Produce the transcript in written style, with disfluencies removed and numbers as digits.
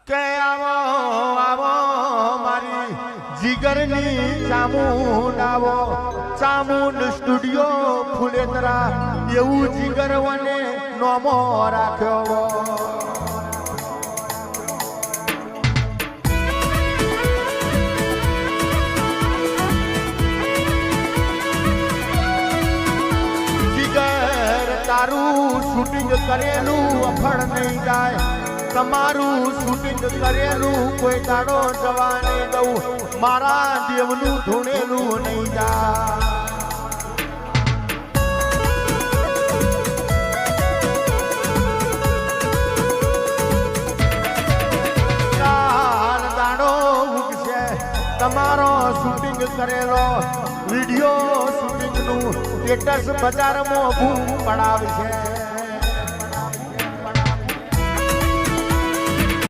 કે આવો આવો મારી જીગરની ચામુંડ આવો ચામુંડ સ્ટુડિયો ફુલેતરા એવું જીગરવને નોમો રાખ્યો જીગર તારું શૂટિંગ કરેલું અફળ નહીં જાય તમારું શૂટિંગ કરેલું કોઈ દાડો જવા નહીં દઉં મારા દેવનું ધૂણેલું નહીં જાય દાડો ઉગશે તમારો શૂટિંગ કરેલો વિડીયો શૂટિંગનું સ્ટેટસ બજારમાં ભૂ પડાવશે